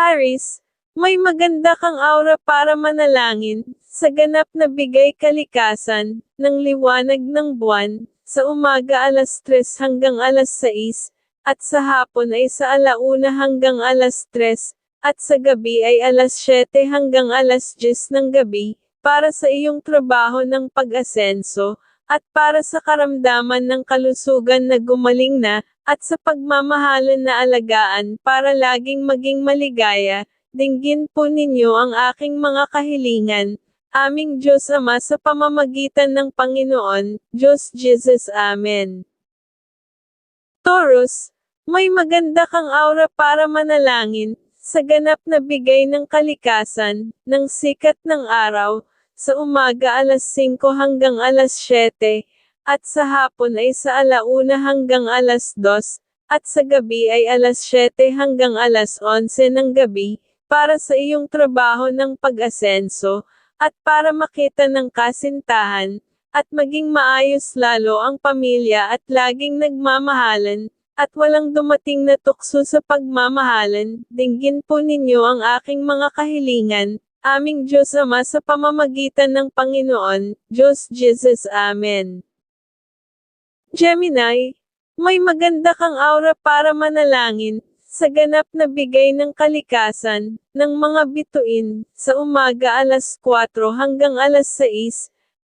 Aries, may maganda kang aura para manalangin, sa ganap na bigay kalikasan, ng liwanag ng buwan, sa umaga 3 hanggang 6, at sa hapon ay sa 1 hanggang 3, at sa gabi ay 7 hanggang 10 ng gabi, para sa iyong trabaho ng pag-asenso, at para sa karamdaman ng kalusugan na gumaling na, at sa pagmamahalan na alagaan para laging maging maligaya, dinggin po ninyo ang aking mga kahilingan, aming Diyos Ama sa pamamagitan ng Panginoon, Diyos Jesus. Amen. Taurus, may maganda kang aura para manalangin, sa ganap na bigay ng kalikasan, ng sikat ng araw, sa umaga 5 hanggang 7, at sa hapon ay sa 1 hanggang 2, at sa gabi ay 7 hanggang 11 ng gabi, para sa iyong trabaho ng pag-asenso, at para makita ng kasintahan, at maging maayos lalo ang pamilya at laging nagmamahalan, at walang dumating na tukso sa pagmamahalan, dinggin po ninyo ang aking mga kahilingan, aming Diyos Ama sa pamamagitan ng Panginoon, Diyos Jesus. Amen. Gemini, may maganda kang aura para manalangin, sa ganap na bigay ng kalikasan, ng mga bituin, sa umaga 4 hanggang 6,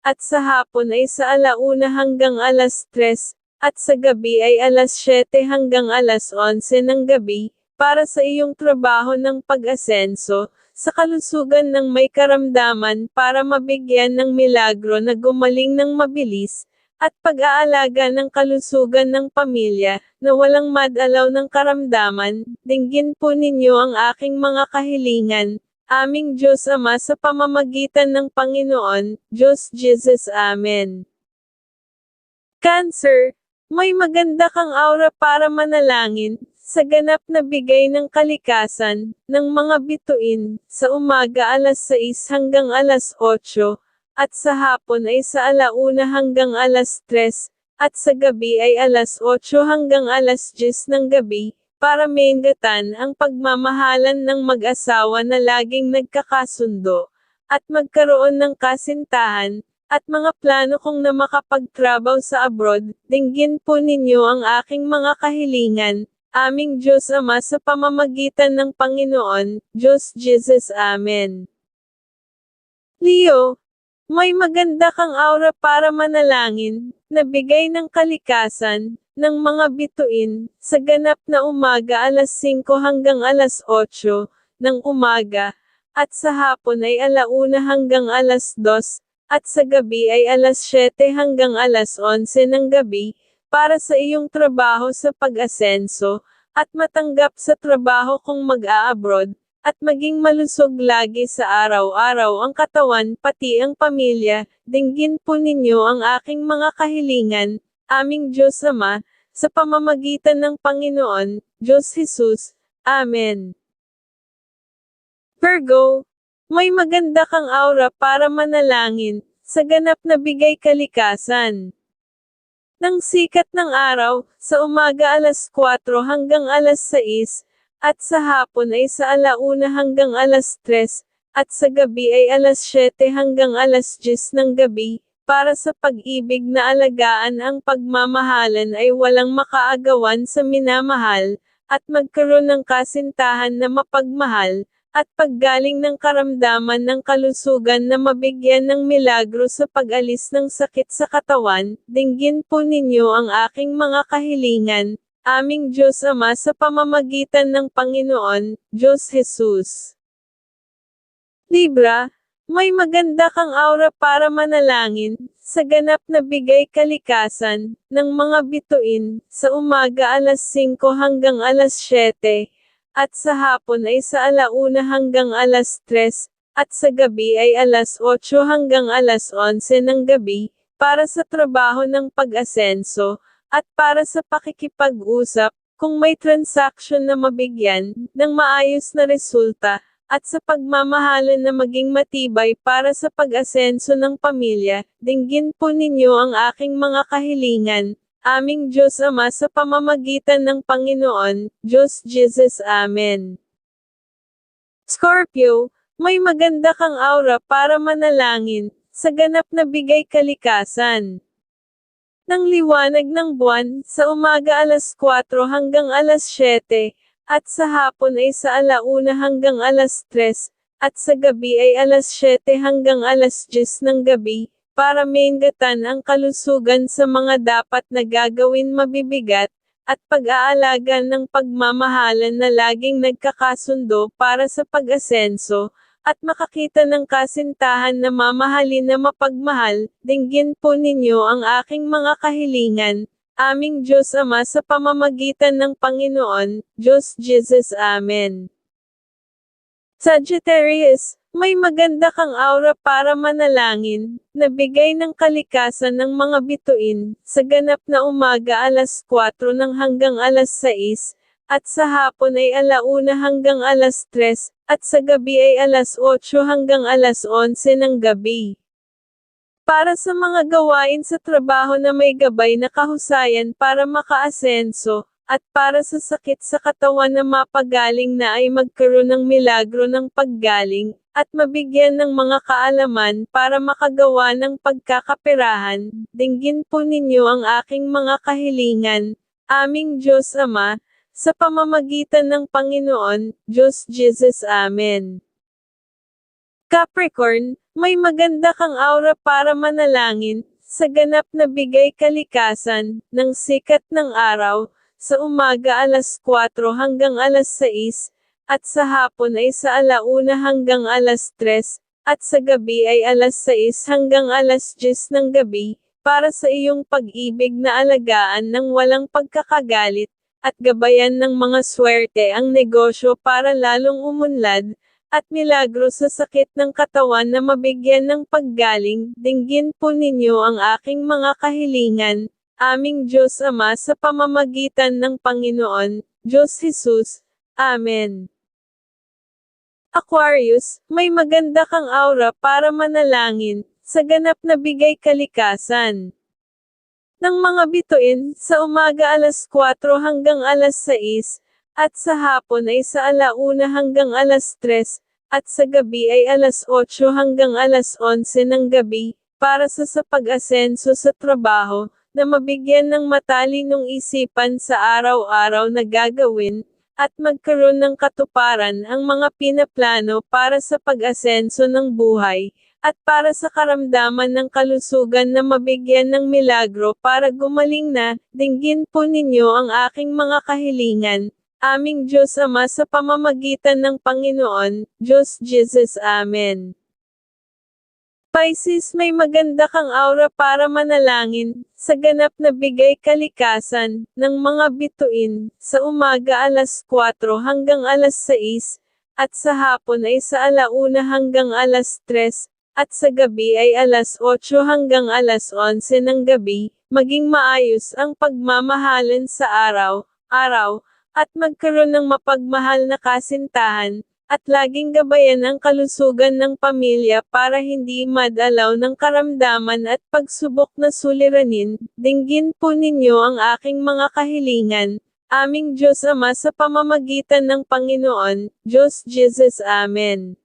at sa hapon ay sa 1 hanggang 3, at sa gabi ay 7 hanggang 11 ng gabi, para sa iyong trabaho ng pag-asenso, sa kalusugan ng may karamdaman para mabigyan ng milagro na gumaling ng mabilis, at pag-aalaga ng kalusugan ng pamilya, na walang madalaw ng karamdaman, dinggin po ninyo ang aking mga kahilingan, aming Diyos Ama sa pamamagitan ng Panginoon, Diyos Jesus. Amen. Cancer, may maganda kang aura para manalangin, sa ganap na bigay ng kalikasan, ng mga bituin, sa umaga 6 hanggang 8, at sa hapon ay sa 1 hanggang 3, at sa gabi ay 8 hanggang 10 ng gabi, para maingatan ang pagmamahalan ng mag-asawa na laging nagkakasundo, at magkaroon ng kasintahan, at mga plano kong na makapagtrabaho sa abroad, dinggin po ninyo ang aking mga kahilingan, aming Diyos Ama sa pamamagitan ng Panginoon, Diyos Jesus. Amen. Leo, may maganda kang aura para manalangin, na bigay ng kalikasan, ng mga bituin, sa ganap na umaga 5 hanggang 8, ng umaga, at sa hapon ay 1 hanggang 2, at sa gabi ay 7 hanggang 11 ng gabi, para sa iyong trabaho sa pag-asenso, at matanggap sa trabaho kung mag-a-abroad, at maging malusog lagi sa araw-araw ang katawan pati ang pamilya, dinggin po ninyo ang aking mga kahilingan, aming Diyos Ama, sa pamamagitan ng Panginoon, Diyos Jesus. Amen. Virgo, may maganda kang aura para manalangin, sa ganap na bigay kalikasan, ng sikat ng araw, sa umaga 4 hanggang 6, at sa hapon ay sa 1 hanggang 3, at sa gabi ay 7 hanggang 10 ng gabi, para sa pag-ibig na alagaan ang pagmamahalan ay walang makaagawan sa minamahal, at magkaroon ng kasintahan na mapagmahal, at paggaling ng karamdaman ng kalusugan na mabigyan ng milagro sa pag-alis ng sakit sa katawan, dinggin po ninyo ang aking mga kahilingan, aming Diyos Ama sa pamamagitan ng Panginoon, Diyos Jesus. Libra, may maganda kang aura para manalangin, sa ganap na bigay kalikasan, ng mga bituin, sa umaga 5 hanggang 7, at sa hapon ay sa 1 hanggang 3, at sa gabi ay 8 hanggang 11 ng gabi, para sa trabaho ng pag-asenso, at para sa pakikipag-usap, kung may transaksyon na mabigyan, ng maayos na resulta, at sa pagmamahalan na maging matibay para sa pag-asenso ng pamilya, dinggin po ninyo ang aking mga kahilingan, aming Diyos Ama sa pamamagitan ng Panginoon, Diyos Jesus. Amen. Scorpio, may maganda kang aura para manalangin, sa ganap na bigay kalikasan. Ng liwanag ng buwan, sa umaga 4:00 hanggang 7:00, at sa hapon ay sa 1:00 hanggang 3:00, at sa gabi ay 7:00 hanggang 10:00 ng gabi, para maingatan ang kalusugan sa mga dapat na gagawin mabibigat, at pag-aalaga ng pagmamahalan na laging nagkakasundo para sa pag-asenso, at makakita ng kasintahan na mamahalin na mapagmahal, dinggin po ninyo ang aking mga kahilingan, aming Diyos Ama sa pamamagitan ng Panginoon, Diyos Jesus. Amen. Sagittarius, may maganda kang aura para manalangin, na bigay ng kalikasan ng mga bituin, sa ganap na umaga 4:00 hanggang 6:00, at sa hapon ay 1:00 hanggang 3:00, at sa gabi ay 8:00 hanggang 11:00 ng gabi. Para sa mga gawain sa trabaho na may gabay na kahusayan para makaasenso, at para sa sakit sa katawan na mapagaling na ay magkaroon ng milagro ng paggaling, at mabigyan ng mga kaalaman para makagawa ng pagkakaperahan, dinggin po ninyo ang aking mga kahilingan, aming Diyos Ama, sa pamamagitan ng Panginoon, Diyos Jesus. Amen. Capricorn, may maganda kang aura para manalangin, sa ganap na bigay kalikasan, ng sikat ng araw, sa umaga 4:00 hanggang 6:00, at sa hapon ay sa 1:00 hanggang 3:00, at sa gabi ay 6:00 hanggang 10:00 ng gabi, para sa iyong pag-ibig na alagaan ng walang pagkakagalit, at gabayan ng mga swerte ang negosyo para lalong umunlad, at milagro sa sakit ng katawan na mabigyan ng paggaling, dinggin po ninyo ang aking mga kahilingan, aming Diyos Ama sa pamamagitan ng Panginoon, Diyos Jesus. Amen. Aquarius, may maganda kang aura para manalangin, sa ganap na bigay kalikasan ng mga bituin, sa umaga 4:00 hanggang 6:00, at sa hapon ay sa 1:00 hanggang 3:00, at sa gabi ay 8:00 hanggang 11:00 ng gabi, para sa pag-asenso sa trabaho, na mabigyan ng matalinong isipan sa araw-araw na gagawin, at magkaroon ng katuparan ang mga pinaplano para sa pag-asenso ng buhay, at para sa karamdaman ng kalusugan na mabigyan ng milagro para gumaling na, dinggin po ninyo ang aking mga kahilingan, aming Diyos Ama sa pamamagitan ng Panginoon, Diyos Jesus. Amen. Pisces, may maganda kang aura para manalangin, sa ganap na bigay kalikasan, ng mga bituin, sa umaga 4:00 hanggang 6:00, at sa hapon ay sa 1:00 hanggang 3:00, at sa gabi ay 8:00 hanggang 11:00 ng gabi, maging maayos ang pagmamahalan sa araw-araw, at magkaroon ng mapagmahal na kasintahan, at laging gabayan ang kalusugan ng pamilya para hindi madalaw ng karamdaman at pagsubok na suliranin, dinggin po ninyo ang aking mga kahilingan, aming Diyos Ama sa pamamagitan ng Panginoon, Diyos Jesus. Amen.